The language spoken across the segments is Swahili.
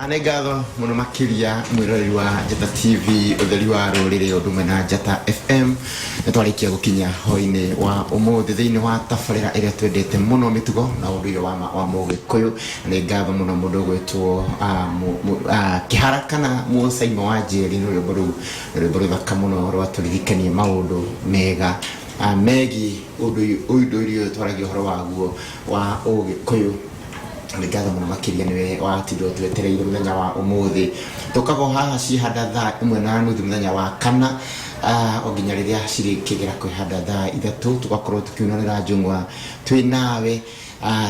Anegado muno makiria mwirori wa Njata TV utheri wa rurire undume na Njata FM netwarikia gukinya hoine wa umuthi thiini wa tabarira iria twendete muno mitugo na unduire wa Mugikuyu. Anegado muno mundu gwetwo kiharakana musaimo wa njeri no rwimbo thaka muno rwaturirikanie maundu mega megi unduire twaragi horo waguo wa Ugikuyu. Nĩngatho mũno makĩria nĩwe watindirwo twetereire mũthenya wa ũmũthĩ tũkago haha cihanda thaa 1:30 mũthenya wa kana onginya rĩrĩa cirĩkĩgera kwĩhanda thaa 3 tugakorwo tukiunanĩra njũng'wa twĩ nawe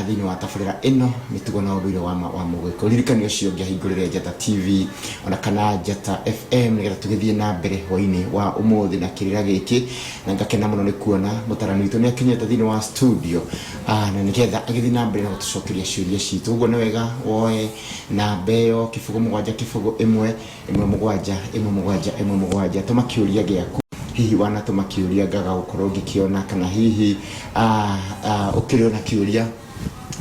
thiini wa tabarĩra ĩno mĩtugo na ũndũire wa Mũgĩkũyũ. Ririkania ũcio ũngĩahingũrĩre Njata TV ona kana Njata FM nĩgetha tũgĩthiĩ na mbere hwainĩ wa ũmũthĩ na kĩrĩra gĩkĩ, na ngakena mũno nĩ kuona mũtarani witũ nĩ akinyĩte thiini wa studio na nĩgetha agĩthiĩ na mbere na gũtũcokeria ciũria citũ. Ũguo nĩ wega woe namba ĩyo kĩbũgũ 7 tũmakĩũria gĩaku hihi wanatũma kĩũria ngaga gũkorwo ngĩkĩona kana hihi ũkĩrĩona kĩũria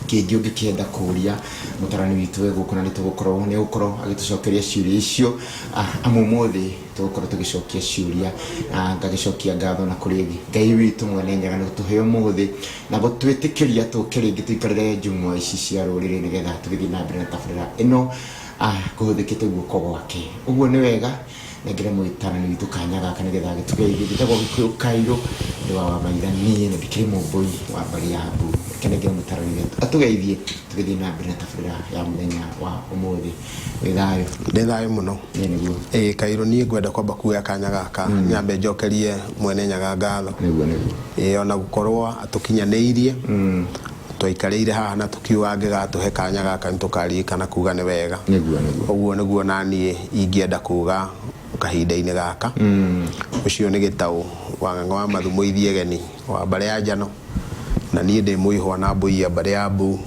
kĩngĩ ũngĩkĩenda kũria mũtarani witũ gũkũ na nĩtũgũkorwo agĩtũcokeria ciũria icio ũmũthĩ tũgũkorwo tũgĩcokia ciũria ngagĩcokia ngatho na kũrĩ Ngai witũ mwene nyaga nĩ gũtũhe ũmũthĩ na gũtwĩtĩkĩria tũke rĩngĩ tũikarĩre njũng'wa ici cia rũrĩrĩ nĩgetha tũgĩthiĩ na mbere na tabarĩra ĩno kũhũthĩkĩte guoko gwake. Ũguo nĩ wega negere mũitarani witũ kanya gaka nĩgetha agĩtũgeithie ndĩtagwo Gĩkũyũ Kairũ ndĩ wa maitha niĩ na ndikĩrĩ mũmbũi wa mbari ya mbu kenegere mũtarani witũ atũgeithie tũgĩthiĩ na mbere na tabarĩra ya mũthenya wa ũmũthĩ. Ndĩ thayũ mũno nĩguo Kairũ niĩ ngwenda kwamba kuoya kanya gaka nyambe njokerie mwene nyaga ngatho nĩguo ona gũkorwo atũkinyanĩirie twaikarĩire haha na tukiuga angĩgatũhe kanya gaka nĩtũkaririkana kuga nĩ wega ũguo nĩguo naniĩ ingĩenda kuga kahinda-inĩ gaka ũcio nĩ Gĩtaũ wa Ng'ang'a wa Mathumo Ithiegeni wa mbare ya Njano na niĩ ndĩ Mũihwa na Mbũi ya mbare ya Mbu.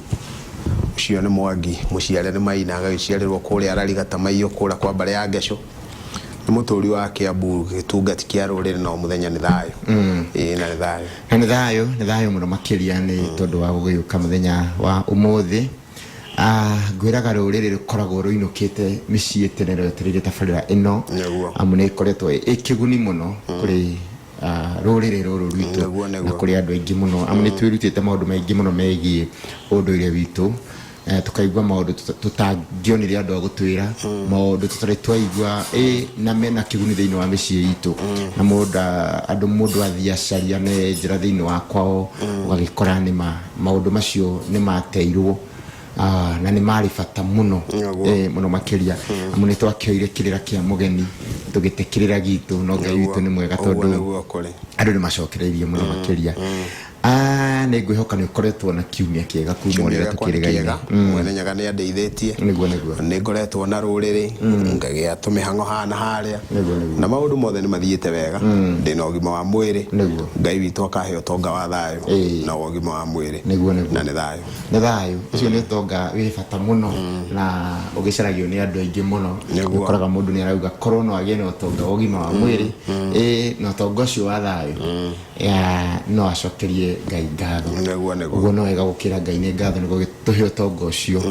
Ũcio nĩ Mwangi mũciare nĩ Maina agĩciarĩrwo kũrĩa Rarigata Maiyo kũra kwa mbare ya Ngecũ nĩ mũtũri wa Kĩambu gĩtungati kĩa rũrĩrĩ no mũthenya nĩ thayũ na nĩ thayũ mũno makĩria nĩ tondũ wa gũgĩũka mũthenya wa ũmũthĩ. Ngwĩraga rũrĩrĩ rũkoragwo rũinũkĩte mĩciĩ tene rwetereire tabarĩra ĩno amu nĩ ĩkoretwo ĩkĩguni mũno kũrĩ rũrĩrĩ rũrũ rwitũ na kũrĩ andũ aingĩ mũno amu nĩ twĩrutĩte maũndũ maingĩ mũno megiĩ ũndũire witũ tukaigua maũndũ tutangĩonire andũ a gũtwĩra maũndũ tũtarĩ twaigua na mena kĩguni thĩinĩ wa mĩciĩ itũ na mũndũ athiĩ acaria nĩ njĩra thĩinĩ wa kwao ũgagĩkora nĩ maũndũ macio nĩ mateirwo na nĩ marĩ bata mũno mũno makĩria amu nĩ twakĩoire kĩrĩra kĩa mũgeni tũgĩte kĩrĩra gitũ no Ngai witũ nĩ mwega tondũ andũ nĩ macokereirie mũno makĩria. Nĩ ngwĩhoka nĩ ũkoretwo na kiumia kĩega kuma rĩrĩa tũkĩrĩgaĩra mwene nyaga nĩ andeithĩtie nĩ ngoretwo na rũrĩrĩ ngagĩa tũmĩhang'o haha na harĩa na maũndũ mothe nĩ mathiĩte wega ndĩna ũgima wa mwĩrĩ Ngai witũ akahe ũtonga wa thayũ na ũgima wa mwĩrĩ na nĩ thayũ ũcio nĩ ũtonga wĩ bata mũno na ũgĩcaragio nĩ andũ aingĩ mũno ũkoraga mũndũ nĩ arauga korwo no agĩe na ũtonga wa ũgima wa mwĩrĩ na ũtonga ũcio wa thayũ no acokerie Ngai ngatho. Ũguo no wega gũkĩra Ngai nĩ ngatho nĩguo gĩtũhe ũtonga ũcio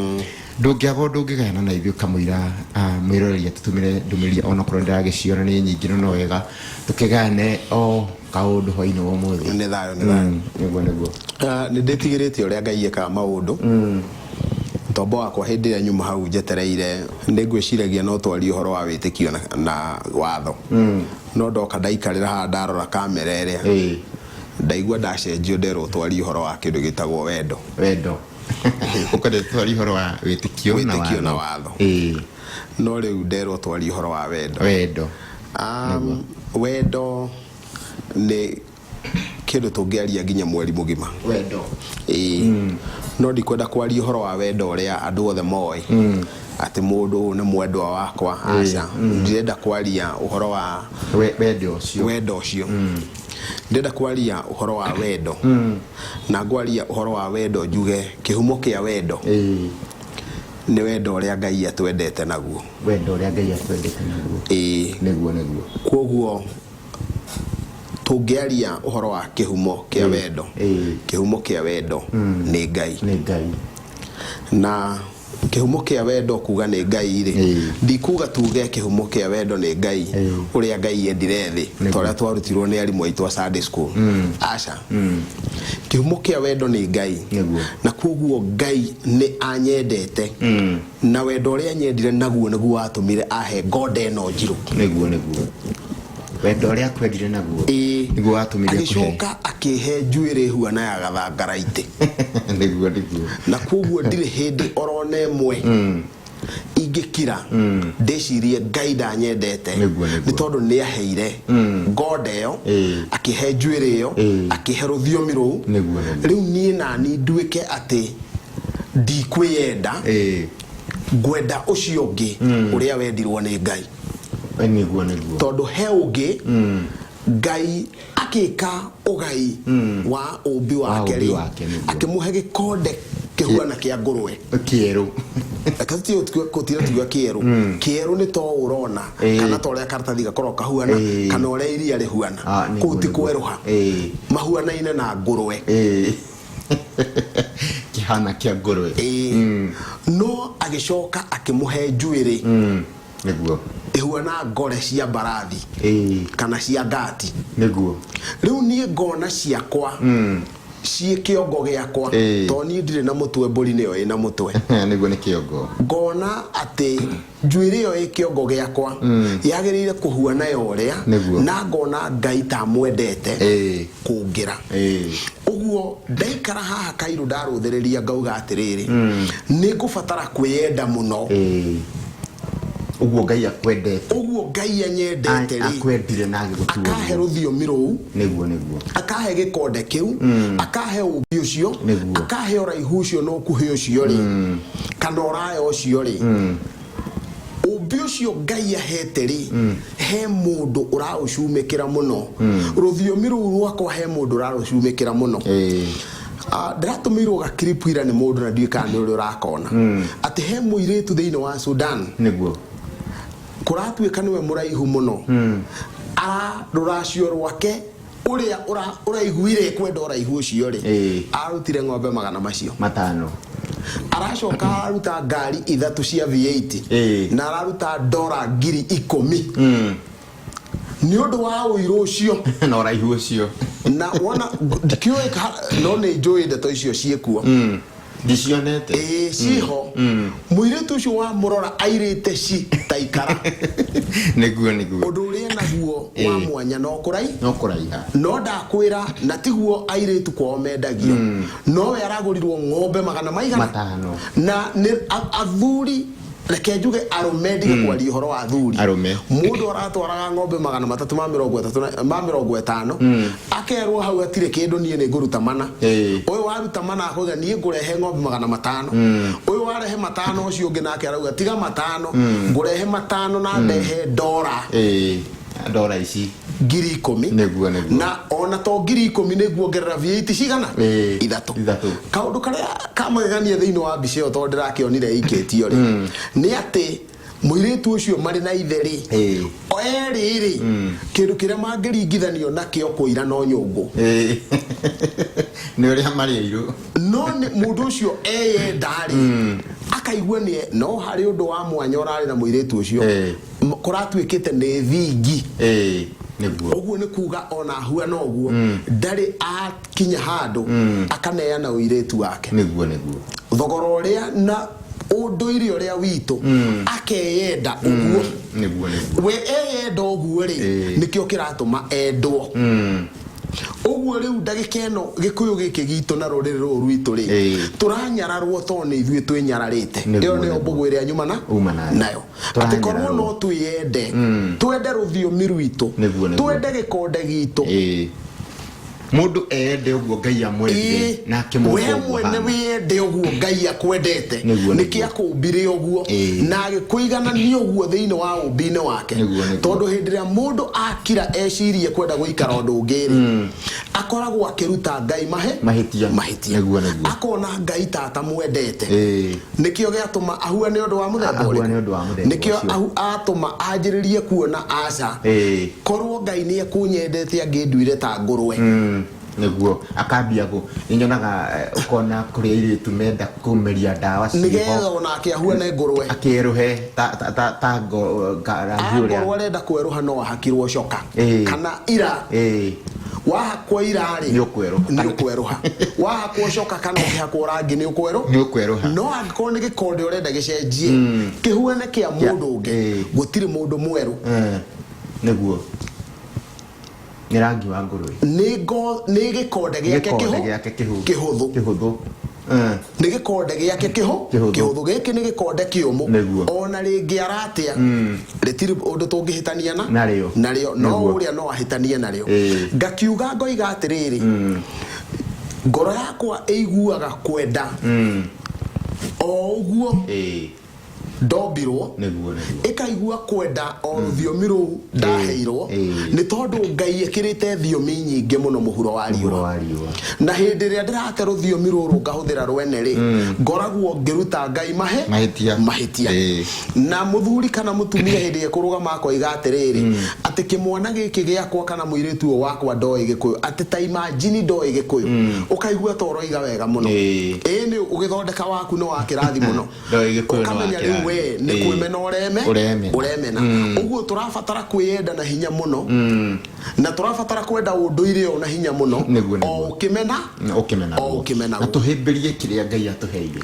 ndũngĩaga ũndũ ũngĩgayana na ithuĩ kamũira mwĩroreria tũtũmĩre ndũmĩrĩri ona korwo ndĩragĩciona nĩ nyingĩ no wega tũkĩgayane o kaũndũ hwainĩ wa ũmũthĩ. Nĩ thayũ nĩguo nĩ ndĩtigĩrĩte ũrĩa Ngai ekaga maũndũ tombo wakwa hĩndĩ ĩrĩa nyuma hau njetereire nĩ ngwĩciragia no twarie ũhoro wa wĩtĩkio na watho no ndoka ndaikarĩra haha ndarora kamera ĩrĩa ndaigua ndacenjio nderwo twarie ũhoro wa kĩndũ gĩtagwo wendo ũkende twarie ũhoro wa wĩtĩkio na watho no rĩu nderwo twarie ũhoro wa wendo nĩ kĩndũ tũngĩaria nginya mweri mũgima no ndikwenda kwaria ũhoro wa wendo ũrĩa andũ othe moĩ atĩ mũndũ nĩ mwendwa wakwa aca ndirenda kwaria ũhoro wa wendo ũcio ndenda kwaria ũhoro wa wendo na ngwaria ũhoro wa wendo njuge kĩhumo kĩa wendo nĩ wendo ũrĩa Ngai atwendete naguo nĩguo kwoguo tũngĩaria ũhoro wa kĩhumo kĩa wendo nĩ Ngai na kihumo kia wendo kuga ni Ngai ri ndikuga tuge kihumo kia wendo ni Ngai uria Ngai endire thi toria twarutirwo ni arimu aitu a Sunday school aca kihumo kia wendo ni Ngai na koguo Ngai ni anyendete na wendo uria anyendire naguo niguo atumire ahe ngode no njiru niguo wendo uria kwendire naguo niguo atumire agicoka akihe njuire huana ya gathangaraite niguo na koguo ndire hindi orone mwe ingikira ndecirie Ngai ndanyendete ni tondu ni aheire ngode yo akihe njuire yo akihe ruthiomi ruu riu nie nani nduike ati ndikwiyenda gwenda ucio ungi uria wendirwo ni Ngai niguo tondu he ungi Ngai akika ugai wa umbi wake ri akimuhe gikonde kihuana kia ngurwe kieru akati kotira tuga kieru ni to urona kana to ria karatathi gakoro kahuana kana ria iria rihuana kuti kweruha mahuana ine na ngurwe kihana kia ngurwe no agicoka akimuhe njuiri niguo ihuana ngore cia mbarathi kana cia ngati niguo riu nie ngona ciakwa cie kiongo giakwa to ni ndire na mutwe mburi niyo ina mutwe niguo ni kiongo ngona ati njuire yo ikiongo giakwa yagirire kuhuana yoria na ngona Ngai ta mwendete kungira uguo ndaikara haha Kairu ndaruthiriria ngauga atiriri ni ngubatara kwiyenda muno uguo Ngai akwendete uguo Ngai anyendete ri akwendire na agigutuo akahe ruthiomi ruu niguo akahe gikonde kiu akahe ubi ucio akahe oraihu ucio no kuhe ucio ri kana oraya ucio ri ubi ucio Ngai ahete ri he mundu uraucumikira muno ruthiomi ruu rwakwa he mundu uraucumikira muno ndiratumiro ga clip ira ni mundu na ndiika ni uri urakona ati he muiretu thiini wa Sudan niguo kuratuika niwe muraihu muno ruracio rwake uria uraiguire kwenda uraihu ucio ri arutire ng'ombe 500 aracoka aruta ngari 3 cia V8 na araruta $10,000 ni undu wa uiru ucio na uraihu ucio na wona dikiwe no ni joy ndeto icio ciekuo dicionete ciho muiretu ucio wa murora airite ci taikara niguo undu uria naguo wa mwanya no kuraiha no ndakwira na tiguo airitu kwao mendagio no we aragurirwo ng'ombe 500 na ni athuri reke njuge arume ndige kwaria uhoro wa athuri mundu aratwaraga ng'ombe 350 akerwo hau atire kindu nie ni nguruta mana uyu waruta mana akoiga nie ngurehe ng'ombe 500 uyu warehe 5 ucio ungi nake arauga tiga 5 ngurehe 5 na ndehe $10 ici 10,000 na ona to 10,000 niguo ngerera V8 cigana 3 kaundu karia kamagania thiini wa mbica yo to ndirakionire iketio ri ni ati muiretu ucio mari na itheri eriri kindu kiria mangiringithanio nakio kuira no nyungu ni uria mari iru no mundu ucio ndari akaigua ni no hari undu wa mwanya urari na muiretu ucio kuratuikite ni thingi niguo uguo ni kuga ona huana uguo ndari akinya handu akaneana uiretu wake niguo thogora uria na unduire uria witu akeyenda uguo we eyenda uguo ri nikio kiratuma endwo uguo riu ndagikeno gikuyu giki gitu na ruriri ru rwitu ri turanyararwo to ni ithuĩ twinyararite iyo ni mbugu iria nyuma nayo ati korwo no tuyende twende ruthiomi rwitu twende gikonde gitu mundu ende uguo Ngai amwendire na we mwene wende uguo Ngai akwendete niki akumbire uguo na agikuigana ni uguo thiini wa umbine wake tondu hindiria mundu akira ecirie kwenda guikara undu ungiri akoragwo akiruta Ngai mahitia akona Ngai tata mwendete nikio giatuma ahua ni undu wa muthemba nikio atuma anjiririe kuona aca korwo Ngai ni akunyendete anginduire ta ngurwe niguo akambia go inyonaga ukona kuri iri tumenda kumeria dawa ciho nigetha onake ahuane ngurwe akiruhe ta ngurwe arenda kweruha no ahakirwo coka kana ira wahakwo ira ri ni ukweruha wahakwo coka kana ukihakwo rangi ni ukweruha no angiko ni gikonde urenda gicenjie kihuane kia mundu ungi gutiri mundu mweru niguo ni rangi wa ngurwe ni gikonde giake kihuthu ni gikonde giake kihuthu giki ni gikonde kiumu ona ringi aratia ritiri undu tungihitania nario no uria no ahitanie nario ngakiuga ngoiga atiriri ngoro yakwa eiguaga kwenda o uguo ndombirwo ikaigua kwenda o rũthiomi rũu ndaheirwo nĩ tondũ Ngai ekĩrĩte thiomi nyingĩ mũno mũhuro wa riũa na hĩndĩ ĩrĩa ndĩrate rũthiomi rũrũ ngahũthĩra rwene rĩ ngoragwo ngĩruta Ngai mahĩtia na mũthuri kana mũtumia hĩndĩ ĩkũrũgama akoiga atĩrĩrĩ atĩ kĩmwana gĩkĩ gĩakwa kana mũirĩtu ũyũ wakwa ndoĩ Gĩkũyũ atĩ ta imagine ndoĩ Gĩkũyũ ũkaigua toro iga wega mũno nĩ ũgĩthondeka waku no wakĩrathi mũno ũkamenya rĩu we ni kwimena uremena uguo turafatara kwiyenda na hinya muno na turafatara kwenda unduire ona hinya muno o ukimena na tuhimbirie kiria Ngai atuheire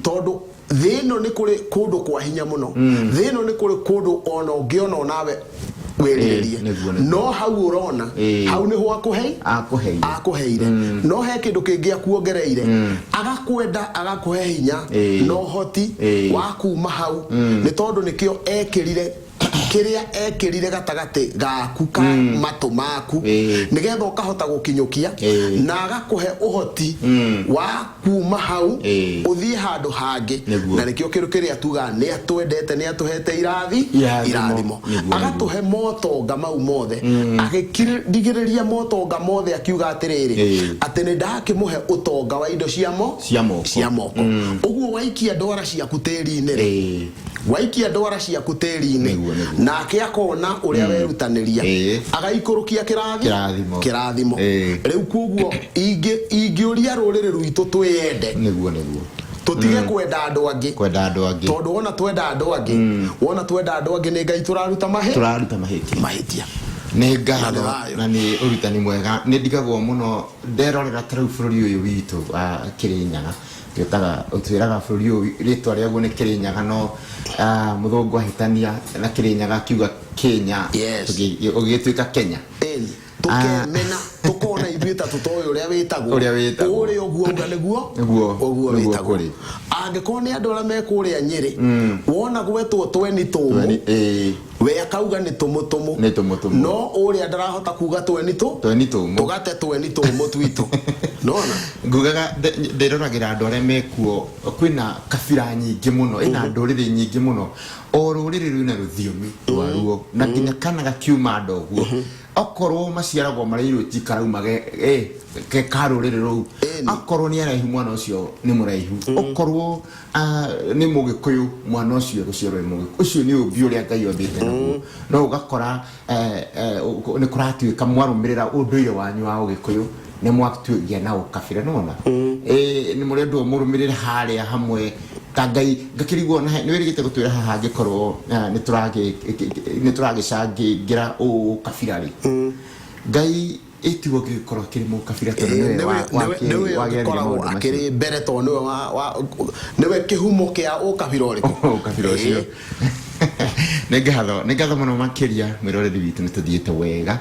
tondu thino ni kuri kundu kwa hinya muno thino ni kuri kundu ona ungiona nawe wiririe no hau urona hau ni ho akuheire no he kindu kingi akuongereire agakwenda agakuhe hinya no hoti wa kuma hau ni tondu nikio ekirire kiria ekirire gatagati gaku ka matu maku nigetha ukahota gukinyukia na agakuhe uhoti wa kuma hau uthie handu hangi na nikio kiru kiria tuga ni atwendete ni atuhete irathimo agatuhe motonga mau mothe agikirigiriria motonga mothe akiuga atiriri ati ni ndakimuhe utonga wa indo cia moko uguo waikia ndwara ciaku tiri-ini waikia ndwara ciaku tiri-ini nake akona uria werutaniria agaikurukia kirathimo riu koguo ingiuria rurire ruitu twiyende niguo tutige kwenda andu angi tondu wona twenda andu angi ni Ngai turaruta mahitia ni ngatho na ni urutani mwega ni ndigagwo muno nderorera tarau bururi uyu witu Kirinyaga gitaga utwiraga bururi uyu ritwa riaguo ni Kirinyaga no muthungu ahitania na Kirinyaga kiuga Kenya ugituika Kenya tukemena tukona ithuita tutoyo uria witagwo uri uguo uga niguo witagwo angiko ni andu ara mekuria Nyeri wona gwetwo tweni tumu we akauga ni tumutumu no uria ndarahota kuga tweni tumu tugate tweni tumu twitu nona ngugaga nderoragira andu ara mekuo kwina kabira nyingi muno ina nduriri nyingi muno o ruriri rwina ruthiomi rwaruo na nginya kana gakiuma ndoguo okorwo maciaragwo marairu tikaraumage ke karurire ru akorwo ni araihu mwana ucio ni muraihu okorwo ni Mugikuyu mwana ucio guciarwo Mugikuyu ucio ni ubi uria Ngai ombite naguo no ugakora ni kuratuika mwarumirira unduire wanyu wa Ugikuyu ni mwatugia na ukabira nona ni murendu murumirire haria hamwe Ngai ngakirigwo na ni wirigite gutwira haha ngikorwo ni turagicangira ukabira ri Ngai etiwo gikorwo kiri mu kabira tondu wa gikoragwo akiri mbere tondu niwe kihumo kia ukabira ucio Negatho muno makiria mwiroreri witu nituthiete wega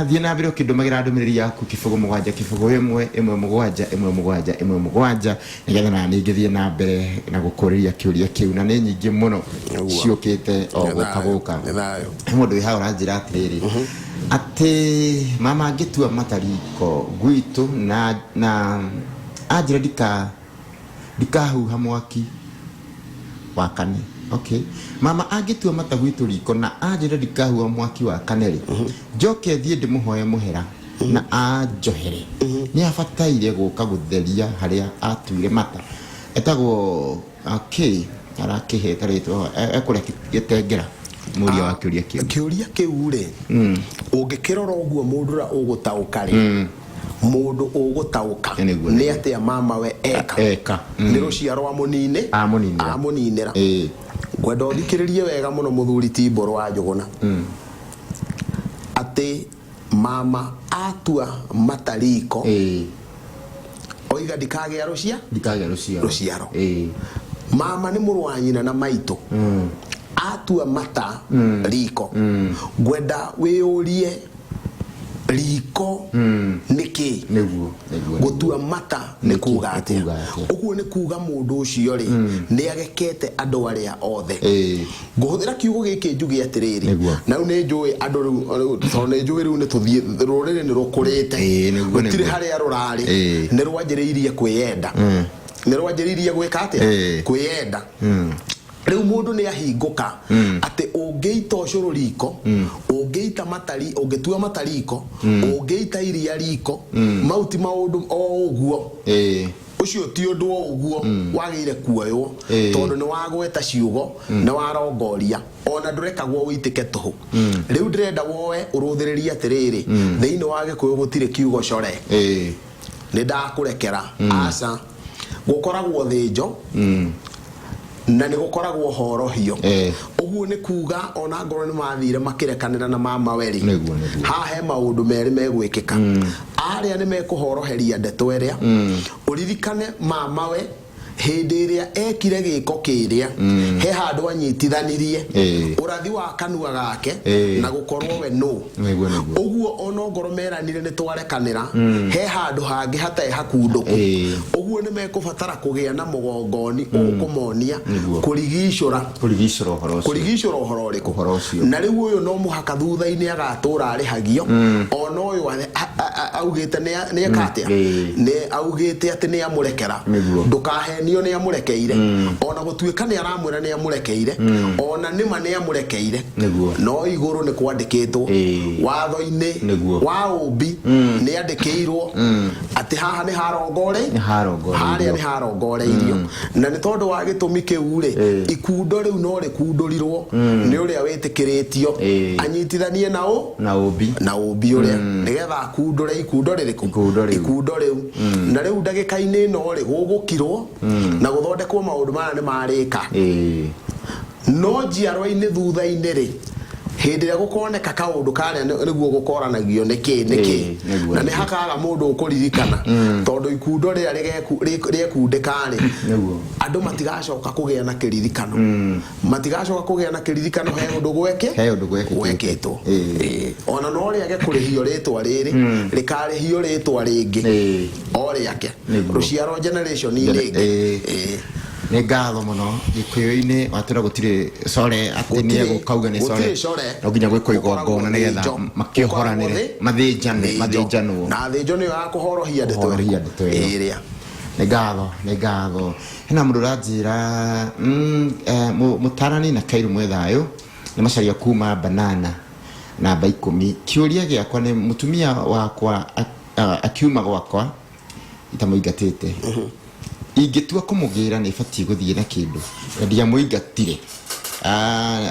thie na mbere ukindumagira ndumiriri yaku kibugu 7 kibugu 1 nigetha na ningithie na mbere na gukuriria kiuria kiu na ni nyingi muno ciukite o gukaguka mundu wi haura njira atiriri ati mama ngitua matariko gwitu na ajira dikahuha mwaki wakani okay mama agitua matagwitu riko na ajira dikahua mwaki wa kaneri njoke thie ndimuhoye muhera na ajohere ni afataire guka gutheria haria atuire mata etagwo okay arakiheta ritwa ekure gitengera muria wa kiuria kiu ri ungikirora uguo mundu ra ugutauka ri mundu ugutauka ni atia mama we eka ni ruciarwa munine amuninira gwenda uthikiririe wega muno muthuri Timburu wa Njuguna ati mama atua matariko oiga ndikagea ruciaro mama ni muru wa nyina na maitu atua mata riko gwenda wiyurie riko niki gutua mata ni kuga atia uguo ni kuga mundu ucio ri ni agekete andu aria othe nguhuthira kiugo giki njugi atiriri na ni njui andu to ni njui riu ni tuthie rurire ni rukurite gutire haria rurari ni rwanjiriirie kwiyenda ni rwanjiriirie gwika atia kwiyenda riu mundu ni ahinguka ati ungeita ucuru riko ungeita matari ungetua matariko ungeita iria riko mauti maundu o uguo ucio ti undu o uguo wagire kuoywo tondu ni wagweta ciugo ni warongoria ona ndurekagwo uitike tuhu riu ndirenda woe uruthiriria atiriri thiini wa Gikuyu gutire kiugo core ni ndakurekera aca gukoragwo thinjo na ni gukoragwo horohio uguo ni kuga ona ngoro ni mathire makirekanira na mama weri ha he maundu meri megwikika aria ni mekuhoroheria ndeto eria uririkane mama we hindi iria ekire giko kiria he handu anyitithanirie urathi wa kanua gake na gukorwo we no uguo ona ngoro meranire ni twarekanira he handu hangi hatae hakunduku uguo ni mekubatara kugia na mugongoni ukumonia kurigicura uhoro riku na riu uyu no muhaka thutha-ini agatura arihagio ona uyu augite ni akatia ni augite ati ni amurekera ndukahe nio ni amurekeire ona gutuika ni aramwira ni amurekeire ona nima ni amurekeire no iguru ni kwandikitwo watho-ini wa umbi ni andikirwo ati haha ni haria ni harongoreirio na ni tondu wa gitumi kiu ri ikundo riu no rikundurirwo ni uria witikiritio anyitithanie na umbi uria nigetha akundure ikundo ririku ikundo riu na riu ndagika-ini no ri gugukirwo na guthondekwo maundu mara ni marika no njiarwa-ini thutha-ini ri hindi ria gukoneka kaundu kare niguo gukoranagio niki na ni hakaga mundu ukuririkana tondu ikundo ria riekundika ri andu matigacoka kugia na kiririkano matigacoka kugia na kiririkano he undu gweketwo ona no riage kurihio ritwa riri rikarihio ritwa ringi o riake ruciaro generation ringi ni ngatho muno Gikuyu-ini watura gutire core ati ni egukauga ni core no nginya gwiko igongona nigetha makiohoranire mathinjanwo na thinjo ni ya kuhorohia ndeto iria ni ngatho hena mundu ranjira mutarani na Kairu Mwethayo ni macaria kuma Banana namba 10 kiuria giakwa ni mutumia wakwa akiuma gwakwa itamuingatite ingetua kumugira ni fati guthie na kindu ndia muingatire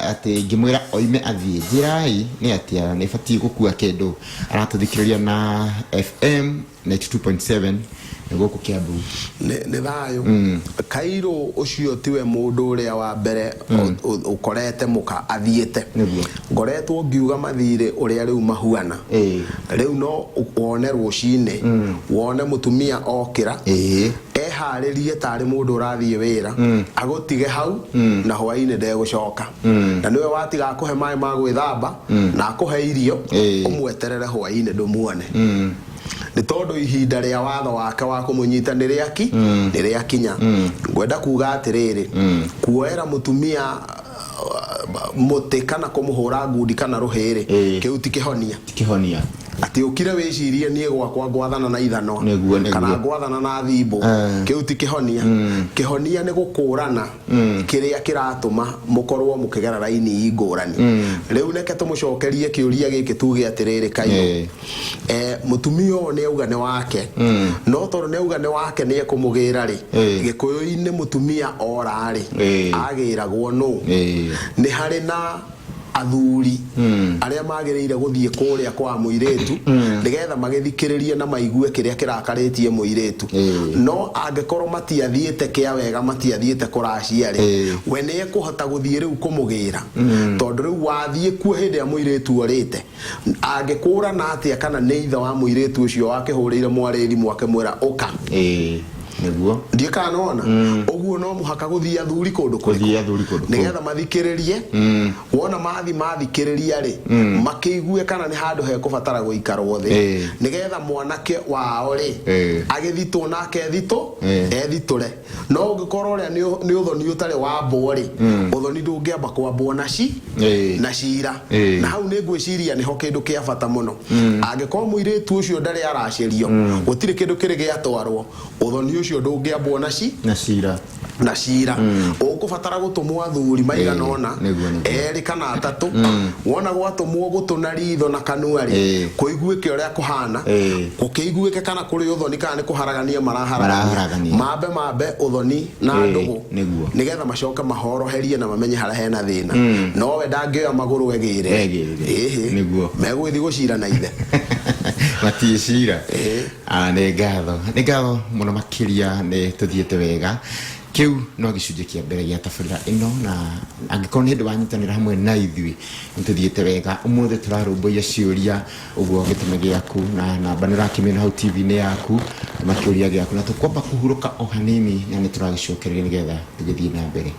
ati ngimwira oime athie njirai ni atia ni fati gukua kindu aratuthikiriria na FM 92.7 niguko Kiambu ni thayo Kairu ucio tiwe mundu uria wa mbere ukorete muka athiete ngoretwo ngiuga mathire uria riu mahuana riu no wone rucine wone mutumia okira eharirie tari mundu urathie wira agutige hau na hwaine ndegucoka na niwe watiga kuhe mai ma gwithamba na akuhe irio umweterere hwaine ndumuone ni tondu ihinda ria watho wake wa kumunyita ni riakinya ngwenda kuga atiriri kuoera mutumia muti kana kumuhura ngundi kana ruhiri kiu tikihonia ati ukire wicirie nie gwakwa gwathana na ithano kana gwathana na thimbo kiu kihonia ni gukurana kiria kiratuma mukorwo mukigera raini ingurani riu neke tumucokerie kiuria giki tuge atiriri Kairu mutumia ni auga ni wake no tondu ni auga ni wake ni ekumugira ri Gikuyu-ini mutumia ora ri agiragwo no ni hari na athuri aria magiriire guthie kuria kwa muiretu nigetha magithikiririe na maigue kiria kirakaritie muiretu no angekorwo matiathiete kia wega matiathiete kuracia ri we ni ekuhota guthie riu kumugira tondu riu wathie kuo hindi ya muiretu orite angekura na atia kana ni ithe wa muiretu ucio wakihurire mwariri mwake mwira uka niguo ndie kanona uguo no muhaka guthia athuri kundu nigetha mathikiririe wona mathikiriria ri makiigue kana ni handu he kubatara guikarwo thi nigetha mwanake wao ri agithitwo nake ethiture no ungikorwo uria ni uthoni utari wa mbo ri uthoni ndungiamba kwambwo na cira na hau ni ngwiciria niho kindu kia bata muno angikorwo muiretu ucio ndari aracirio gutire kindu kiri giatwarwo uthoni ucio ndungiambwo na cira ukubatara gutumwo athuri maiganona eri kana atatu wona gwatumwo gutuna ritho na kanua ri kuiguike uria kuhana kukiiguike kana kuri uthoni kana ni kuharagania maraharagania mambe uthoni na ndugu nigetha macoka mahoroherie na mamenye haria hena thina no we ndangioya maguru egire niguo megwithi gucira na ithe matishira ni ngatho muno makiria ni tuthiete wega kiu no gicunje kia mbere gia tabarira ino na angikorwo ni hindu wanyitanira hamwe na ithui nituthiete wega umuthe turarumbuia ciuria uguo gitume giaku na namba nirakimena hau TV ni yaku makiuria giaku na tukwamba kuhuruka o hanini na nituragicokereria nigetha tugithie na mbere